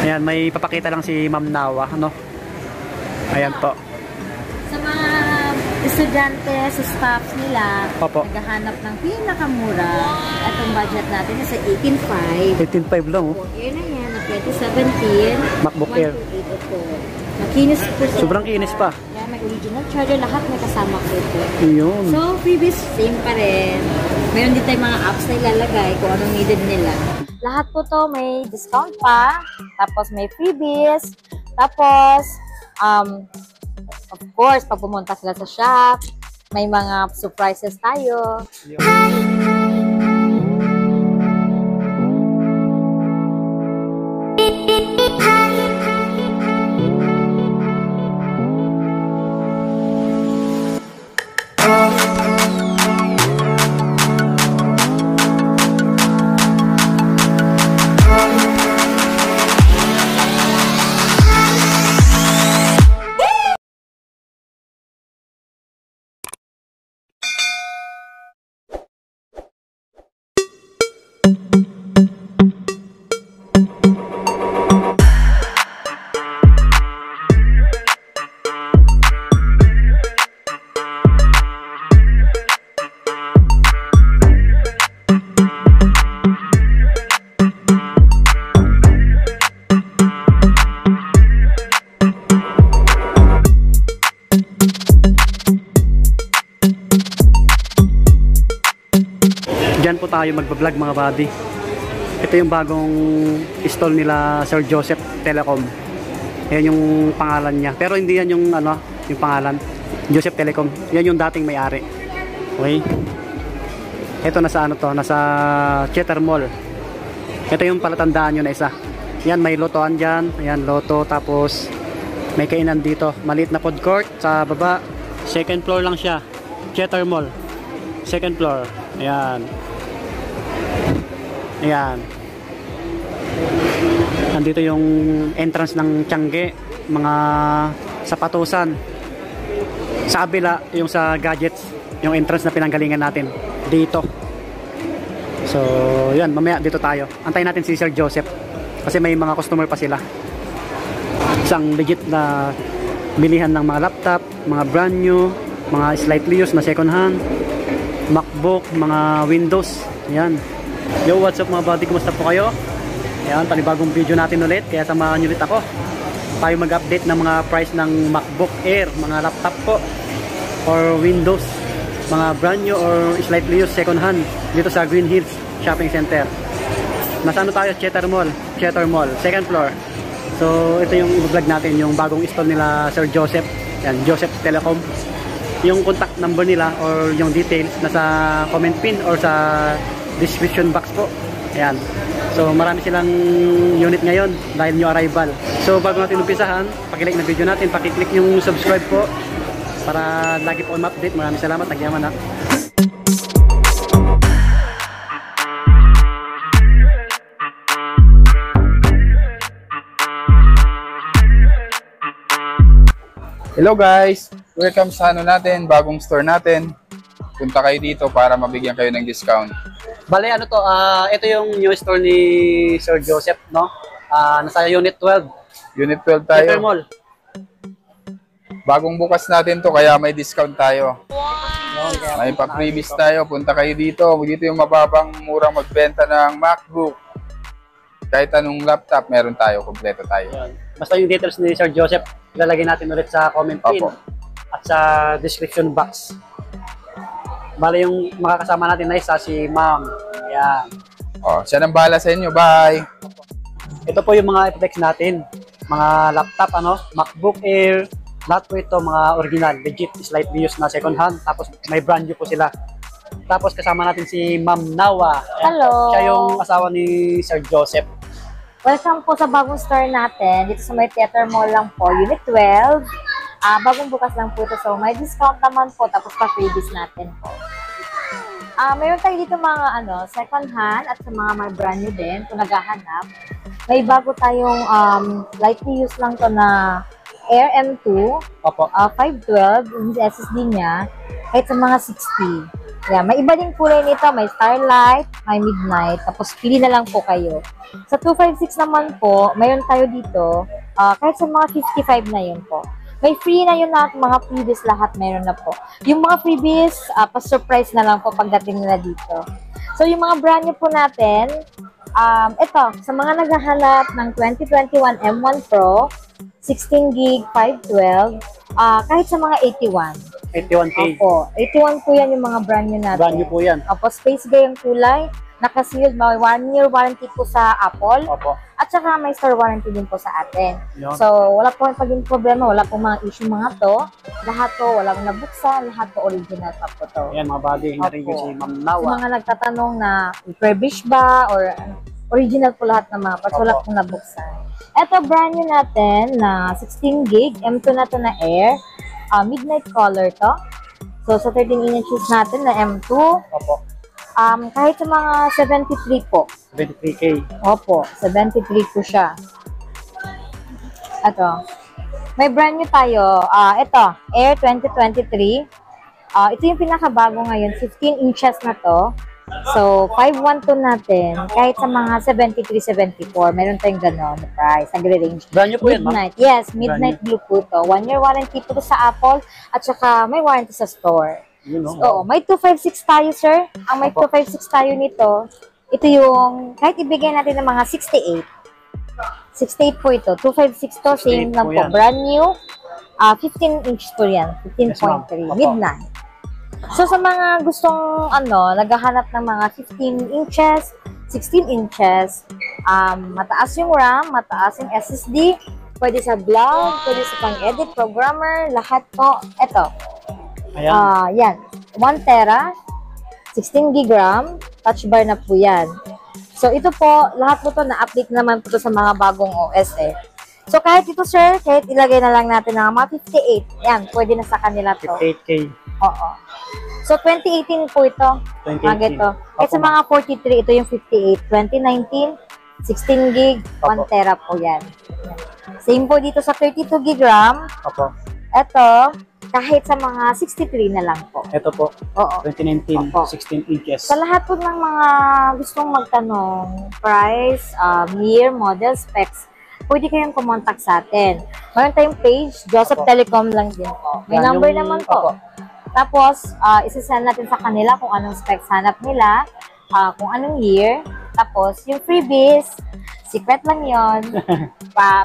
Ayan, may papakita lang si Ma'am Nawa, ano? Ayan po. Sa mga estudyante, sa staffs nila, Opo. naghahanap ng pinakamura. Itong budget natin nasa 18.5. 18.5 lang, oh. Air na yan, na 2017. MacBook Air. 128 po. Makinis po siya. Sobrang kinis pa. Yan, may original charger. Lahat may kasama po ito. Yun. So, freebies, same pa rin. Meron din tayong mga apps na ilalagay kung anong needed nila. Lahat po to may discount pa. Tapos may freebies. Tapos, of course, pag pumunta sila sa shop, may mga surprises tayo. Diyan po tayo magbablog mga buddy. Ito yung bagong stall nila Sir Joseph Telecom. Yan yung pangalan niya. Pero hindi yan yung ano, yung pangalan. Joseph Telecom. Yan yung dating may-ari. Okay? Ito nasa ano to, nasa Cheddar Mall. Ito yung palatandaan nyo na isa. Yan, may lotoan dyan. Ayan, loto. Tapos may kainan dito. Maliit na food court sa baba. Second floor lang siya. Cheddar Mall. Second floor. Ayan. Ayan. Nandito yung entrance ng Tiangge, mga sapatusan. Sa kabila, yung sa gadgets, yung entrance na pinanggalingan natin. Dito. So, yan. Mamaya dito tayo. Antayin natin si Sir Joseph. Kasi may mga customer pa sila. Isang legit na bilihan ng mga laptop, mga brand new, mga slightly used na second hand, MacBook, mga Windows. Yan. Yo, what's up mga buddy? Kumusta po kayo? Yan, panibagong video natin ulit. Kaya samahan nyo ulit ako. Tayo mag-update ng mga price ng MacBook Air, mga laptop po, or Windows, mga brand new or slightly used second hand dito sa Green Hills Shopping Center. Nasa ano tayo? Cheddar Mall. Cheddar Mall, second floor. So, ito yung i-vlog natin, yung bagong stall nila Sir Joseph. Yan, Joseph Telecom. Yung contact number nila or yung details nasa comment pin or sa description box po. Ayan. So marami silang unit ngayon dahil new arrival. So bago natin umpisahan, paki-like na video natin, paki-click yung subscribe po para lagi po ma-update. Maraming salamat. Nagyaman ha. Hello guys! Welcome sa ano natin, bagong store natin. Punta kayo dito para mabigyan kayo ng discount. Bale, ano to, ito yung new store ni Sir Joseph, no? Nasa Unit 12. Unit 12 tayo. Cheddar Mall. Bagong bukas natin to kaya may discount tayo. Wow. May pa-freebies tayo. Punta kayo dito. Dito yung mababang murang magbenta ng MacBook. Kahit anong laptop, meron tayo. Kompleto tayo. Yan. Basta yung details ni Sir Joseph, ilalagay natin ulit sa comment pin. Opo. At sa description box. Bale yung makakasama natin na isa si Ma'am. Ayan. O, siya nang bahala sa inyo. Bye! Ito po yung mga effects natin. Mga laptop, ano, MacBook Air. Lahat po ito mga original, legit, slightly used na second hand. Tapos may brand new po sila. Tapos kasama natin si Ma'am Nawa. Hello! Siya yung asawa ni Sir Joseph. Welcome po sa bagong store natin. Dito sa may Theater Mall lang po, Unit 12. Bagong bukas lang po ito. So, may discount naman po. Tapos pa-freebies natin po. Mayroon tayo dito mga second hand at sa mga may brand new din. Kung naghahanap. May bago tayong lightly used lang to na Air M2. Opo. 512. Yung SSD niya. Kahit sa mga 60. Yan, may iba din kulay nito. May Starlight, may Midnight. Tapos, pili na lang po kayo. Sa 256 naman po, mayroon tayo dito. Kahit sa mga 55 na yun po. May free na yun na mga freebies lahat meron na po. Yung mga freebies, pa-surprise na lang po pagdating nila dito. So, yung mga brand new po natin, ito, sa mga naghahanap ng 2021 M1 Pro, 16 gig 512, kahit sa mga 81. 81K. Opo, 81 po yan yung mga brand new natin. Brand new po yan. Opo, space gray yung kulay. Naka-sealed, may 1 year warranty po sa Apple. Opo. At saka may store warranty din po sa atin. Yun. So, wala po paging problema, wala po mga issue mga to. Lahat po, walang nabuksan, lahat po original pa po to. Ayan mga buddy, na-review si Ma'am Sa Nawa. mga nagtatanong na refurbish ba or original po lahat ng mga parts, wala Opo. pong nabuksan. Ito, brand new natin na 16 gig, M2 na to na Air. Midnight color to. So, sa 13 inches natin na M2, Opo. kahit sa mga 73 po. 23K. Opo, 73 po siya. Ito. May brand new tayo. Ito, Air 2023. Ito yung pinakabago ngayon, 15 inches na to. So, 512 natin. Kahit sa mga 73, 74, meron tayong gano'n na price. Nagre-range. Brand new po yan, ma'am? Midnight. Yes, Midnight Blue po to. 1 year warranty po to sa Apple. At saka may warranty sa store. Yun, no? Oo, may 256 tayo, sir. Ang may Opo. 256 tayo nito, ito yung, kahit ibigay natin ng mga 68. 68 po ito. 256 to, 68 same lang po po. yan. Brand new. 15 inch po yan. Yes, ma'am. 15.3. Opo. Midnight. So, sa mga gustong, naghahanap ng mga 15 inches, 16 inches, mataas yung RAM, mataas yung SSD, pwede sa vlog, pwede sa pang-edit, programmer, lahat po. Ito. Ayan. Yan. 1 tera, 16 gig RAM, touch bar na po yan. So, ito po, lahat po to na-update naman po to sa mga bagong OS eh. So, kahit ito, sir, kahit ilagay na lang natin ng mga 58, yan, pwede na sa kanila to. 58K. Oo. So, 2018 po ito. 2018. Mga ito. Kahit sa mga 43, ito yung 58. 2019, 16 gig, 1 Opo. tera po yan. Same po dito sa 32 gig RAM. Opo. Ito, kahit sa mga 63 na lang po. Ito po, Oo. 2019, Opo. 16 inches. Sa lahat po ng mga gustong magtanong, price, year, model, specs, pwede kayong kumontak sa atin. Mayroon tayong page, Joseph Opo. Telecom lang din po. May Yan, number yung- naman po. Opo. Tapos, isasend natin sa kanila kung anong specs hanap nila, kung anong year. Tapos, yung freebies, secret lang yon.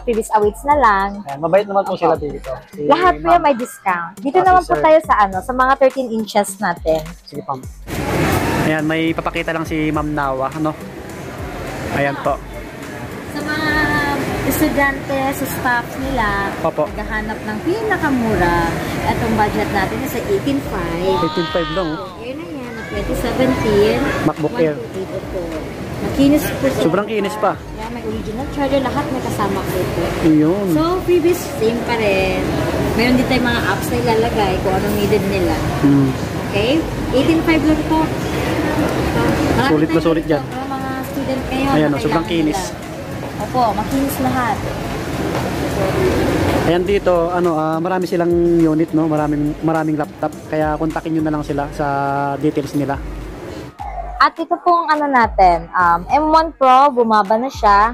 Freebies awaits na lang. Ayan, mabait naman po Opo. sila dito. Si Lahat po Ma'am. yan may discount. Dito Si naman po sir. tayo sa mga 13 inches natin. Sige, Pam. Ayan, may papakita lang si Ma'am Nawa, ano? Ayan po. Sa mga estudyante, sa staff nila, Opo. naghahanap ng pinakamura. Itong budget natin is 18.5. 18.5 lang, oh. Air na yan, na 2017. MacBook Air. 128 po. Makinis po siya. Sobrang kinis pa. Yan, may original charger. Lahat may kasama po ito. Yun. So, freebies, same pa rin. Meron din tayong mga apps na ilalagay kung anong needed nila. Hmm. Okay? 18.5 lang po. Marami Sulit na tayong sulit ganito yan. para mga student kayo. Ayan, na oh, sobrang kailangan kinis. nila. Opo, makinis lahat. Ayan dito, marami silang unit, no? Maraming laptop. Kaya kontakin nyo na lang sila sa details nila. At ito pong natin, M1 Pro, bumaba na siya.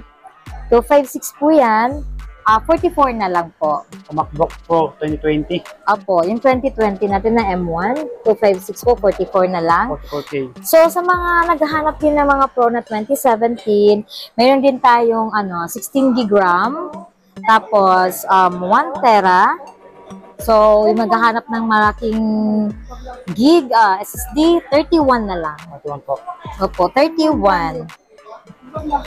256 po yan. 44 na lang po. MacBook Pro 2020, Opo, yung 2020 natin na M1, 256 po, 44 na lang. 44K. So, sa mga naghahanap din ng mga Pro na 2017, mayroon din tayong 16 gig RAM, tapos 1 tera. So, yung maghahanap ng malaking gig SSD, 31 na lang. Ito lang po. Opo, 31.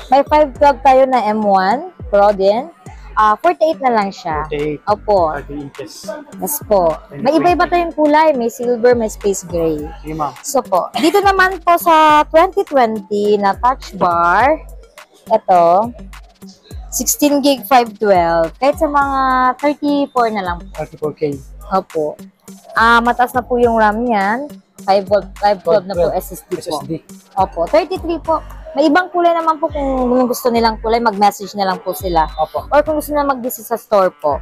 May 512 tayo na M1 Pro din. 48 na lang siya. 48, Opo, 30 inches. yes po. May iba-iba tayong kulay. May silver, may space gray. Sige, ma'am. So po, dito naman po sa 2020 na touch bar, ito, 16 gig 512. Kahit sa mga 34 na lang. 34K. Opo. Mataas na po yung RAM niyan. 512 na po SSD po. SSD. Opo, 33 po. May ibang kulay naman po kung gusto nilang kulay, mag-message na lang po sila. Opo. Or kung gusto nila mag-visit sa store po.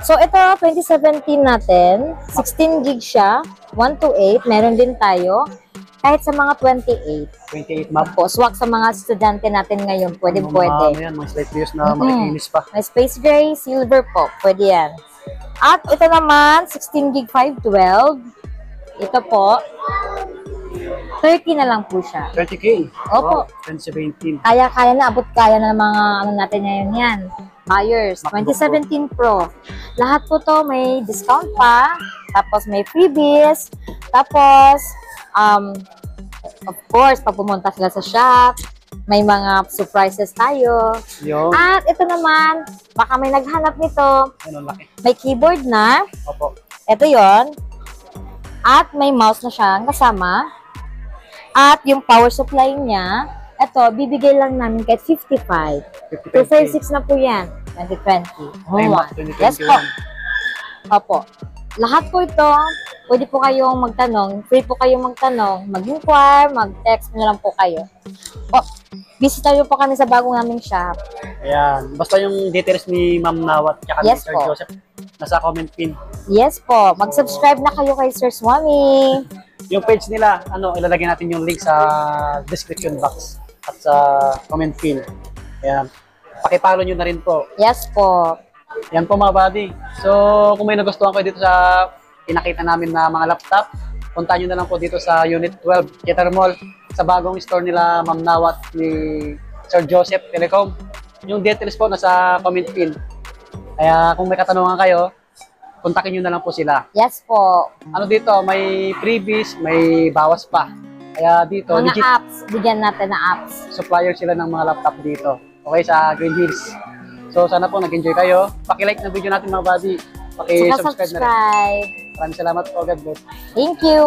So, ito, 2017 natin. 16 gig siya. 128. Meron din tayo. Kahit sa mga 28. 28 map. Po, swak sa mga estudyante natin ngayon. Pwede. Ano yan, mga slight views na makikinis pa. May space gray, silver po. Pwede yan. At ito naman, 16 gig 512. Ito po, 30 na lang po siya. 30K. Opo. Wow, 2017. Kaya na, kaya na ng mga ano natin ngayon yan. Buyers, 2017 Pro. Lahat po to may discount pa, tapos may freebies, tapos, of course, pag pumunta sila sa shop, may mga surprises tayo. Yun. At ito naman, baka may naghanap nito, Ano, laki. may keyboard na, Opo. ito yon. At may mouse na siyang kasama. At yung power supply niya, ito, bibigay lang namin kahit 55. 256 na po yan. 2020. Ay, Oh, 2021. yes po. Opo. Lahat po ito, pwede po kayong magtanong. Free po kayong magtanong. Mag-inquire, mag-text na lang po kayo. O, bisita niyo po kami sa bagong naming shop. Ayan. Basta yung details ni Ma'am Nawat at ni Yes Sir po. Joseph nasa comment pin. Yes po. Mag-subscribe na kayo kay Sir Swami. Yung page nila, ilalagay natin yung link sa description box at sa comment pin. Ayan. Pakipalo nyo na rin po. Yes po. Yan po mga buddy. So, kung may nagustuhan kayo dito sa pinakita namin na mga laptop, punta nyo na lang po dito sa Unit 12, Theater Mall, sa bagong store nila Ma'am Nawat ni Sir Joseph Telecom. Yung details po nasa comment pin. Kaya kung may katanungan kayo, kontakin nyo na lang po sila. Yes po. Ano dito, may freebies, may bawas pa. Kaya dito, Mga legit apps. Bigyan natin na apps. supplier sila ng mga laptop dito. Okay, sa Green Hills. So, sana po nag-enjoy kayo. Paki-like na video natin mga buddy. Saka Paki-subscribe na rin. subscribe. Maraming salamat po. God bless. Thank you.